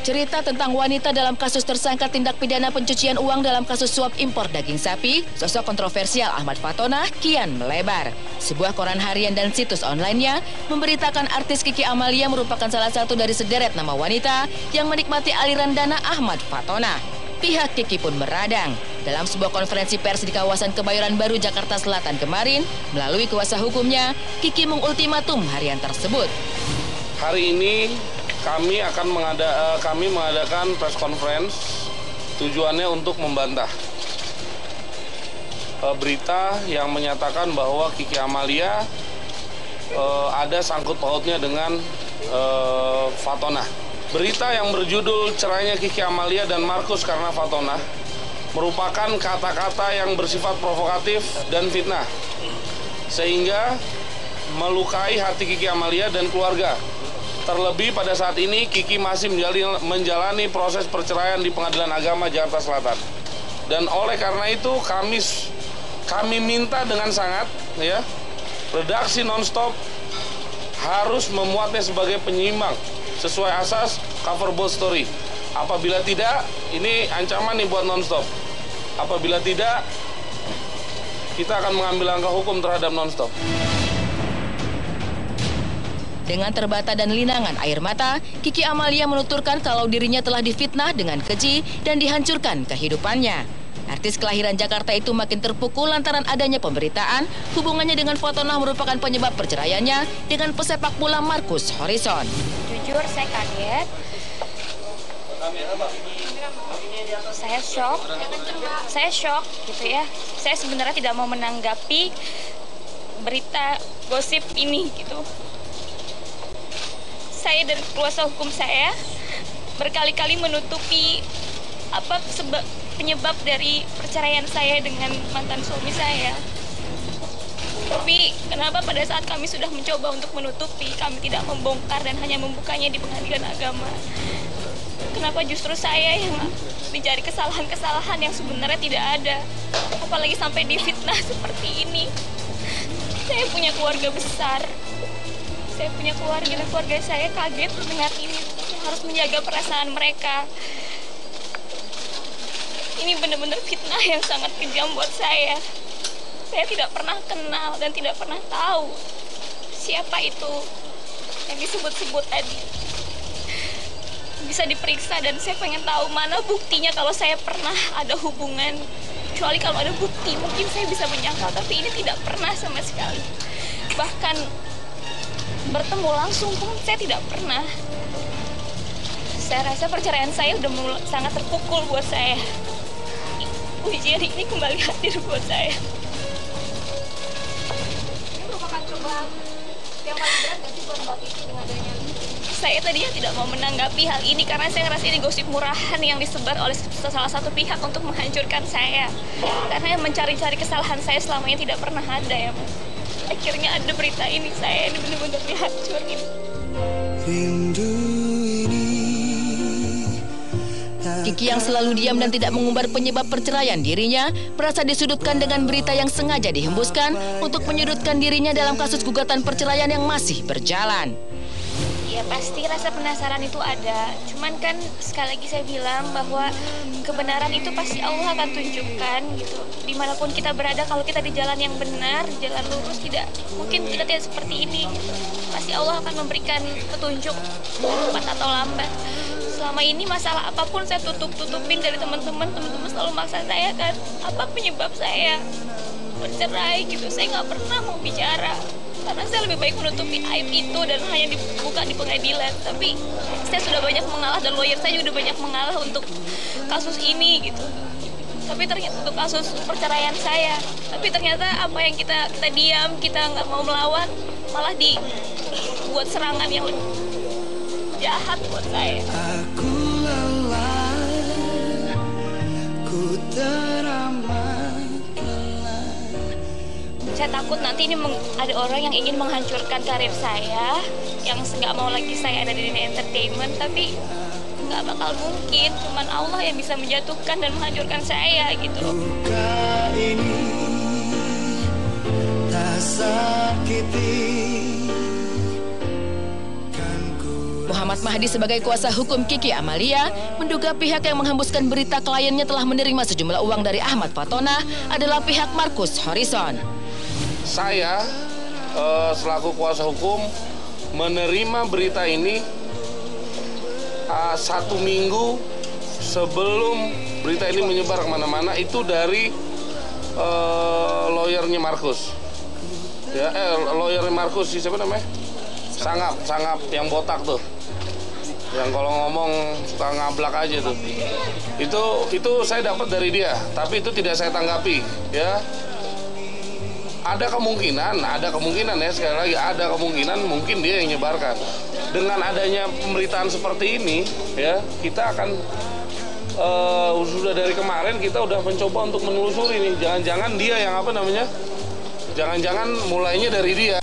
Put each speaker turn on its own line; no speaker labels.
Cerita tentang wanita dalam kasus tersangka tindak pidana pencucian uang dalam kasus suap impor daging sapi, sosok kontroversial Ahmad Fatona kian melebar. Sebuah koran harian dan situs online-nya memberitakan artis Kiki Amalia merupakan salah satu dari sederet nama wanita yang menikmati aliran dana Ahmad Fatona. Pihak Kiki pun meradang. Dalam sebuah konferensi pers di kawasan Kebayoran Baru, Jakarta Selatan kemarin, melalui kuasa hukumnya, Kiki mengultimatum harian tersebut.
Hari ini kami mengadakan press conference tujuannya untuk membantah berita yang menyatakan bahwa Kiki Amalia ada sangkut pautnya dengan Fatona. Berita yang berjudul cerainya Kiki Amalia dan Markus karena Fatona merupakan kata-kata yang bersifat provokatif dan fitnah, sehingga melukai hati Kiki Amalia dan keluarga. Terlebih pada saat ini Kiki masih menjalani proses perceraian di Pengadilan Agama Jakarta Selatan. Dan oleh karena itu kami minta dengan sangat, ya, redaksi Nonstop harus memuatnya sebagai penyeimbang sesuai asas cover both story. Apabila tidak, ini ancaman nih buat Nonstop. Apabila tidak, kita akan mengambil langkah hukum terhadap Nonstop.
Dengan terbata dan linangan air mata, Kiki Amalia menuturkan kalau dirinya telah difitnah dengan keji dan dihancurkan kehidupannya. Artis kelahiran Jakarta itu makin terpukul lantaran adanya pemberitaan hubungannya dengan Fatona merupakan penyebab perceraiannya dengan pesepak bola Markus Horison.
Jujur saya kaget, saya shock gitu ya. Saya sebenarnya tidak mau menanggapi berita gosip ini gitu. Saya dan kuasa hukum saya berkali-kali menutupi penyebab dari perceraian saya dengan mantan suami saya. Tapi kenapa pada saat kami sudah mencoba untuk menutupi, kami tidak membongkar dan hanya membukanya di Pengadilan Agama? Kenapa justru saya yang dicari kesalahan-kesalahan yang sebenarnya tidak ada? Apalagi sampai difitnah seperti ini. Saya punya keluarga besar. Saya punya keluarga dan keluarga saya kaget mendengar ini. Harus menjaga perasaan mereka. Ini benar-benar fitnah yang sangat kejam buat saya. Saya tidak pernah kenal dan tidak pernah tahu siapa itu yang disebut-sebut tadi. Bisa diperiksa dan saya pengen tahu mana buktinya kalau saya pernah ada hubungan. Kecuali kalau ada bukti mungkin saya bisa menyangkal, tapi ini tidak pernah sama sekali. Bahkan bertemu langsung pun saya tidak pernah. Saya rasa perceraian saya udah sangat terpukul buat saya. Ujian ini kembali hadir buat saya. Ini merupakan cobaan yang paling berat gak sih buat Mbak Kiki dengan adanya? Saya tadinya tidak mau menanggapi hal ini karena saya ngerasa ini gosip murahan yang disebar oleh salah satu pihak untuk menghancurkan saya. Karena yang mencari-cari kesalahan saya selama ini tidak pernah ada ya, Mas. Akhirnya ada berita ini, saya ini benar-benar dihancurin.
Kiki yang selalu diam dan tidak mengumbar penyebab perceraian dirinya merasa disudutkan dengan berita yang sengaja dihembuskan untuk menyudutkan dirinya dalam kasus gugatan perceraian yang masih berjalan.
Ya pasti rasa penasaran itu ada. Cuman kan sekali lagi saya bilang bahwa kebenaran itu pasti Allah akan tunjukkan gitu. Dimanapun kita berada, kalau kita di jalan yang benar, jalan lurus, mungkin kita tidak seperti ini. Pasti Allah akan memberikan petunjuk cepat atau lambat. Selama ini masalah apapun saya tutupin dari teman-teman selalu maksa saya kan, apa penyebab saya bercerai gitu. Saya nggak pernah mau bicara. Karena saya lebih baik menutupi aib itu dan hanya dibuka di pengadilan. Tapi saya sudah banyak mengalah dan lawyer saya juga banyak mengalah untuk kasus ini gitu. Tapi ternyata untuk kasus perceraian saya. Tapi ternyata apa yang kita diam, kita nggak mau melawan, malah dibuat serangan yang lebih jahat buat saya.
Aku lelah, ku teramat.
Saya takut nanti ini ada orang yang ingin menghancurkan karir saya, yang nggak mau lagi saya ada di dunia entertainment, tapi nggak bakal mungkin. Cuman Allah yang bisa menjatuhkan dan menghancurkan saya gitu.
Luka ini tak sakiti
Muhammad Mahdi sebagai kuasa hukum Kiki Amalia menduga pihak yang menghembuskan berita kliennya telah menerima sejumlah uang dari Ahmad Fatona adalah pihak Markus Horison.
Saya selaku kuasa hukum menerima berita ini 1 minggu sebelum berita ini menyebar kemana-mana, itu dari lawyernya Markus. Ya, lawyernya Markus, siapa namanya? Sangap yang botak tuh. Yang kalau ngomong suka ngablak aja tuh. Itu saya dapat dari dia, tapi itu tidak saya tanggapi, ya. Ada kemungkinan ya, sekali lagi ada kemungkinan mungkin dia yang nyebarkan. Dengan adanya pemberitaan seperti ini, ya, kita akan sudah dari kemarin kita udah mencoba untuk menelusuri nih, jangan-jangan dia yang jangan-jangan mulainya dari dia.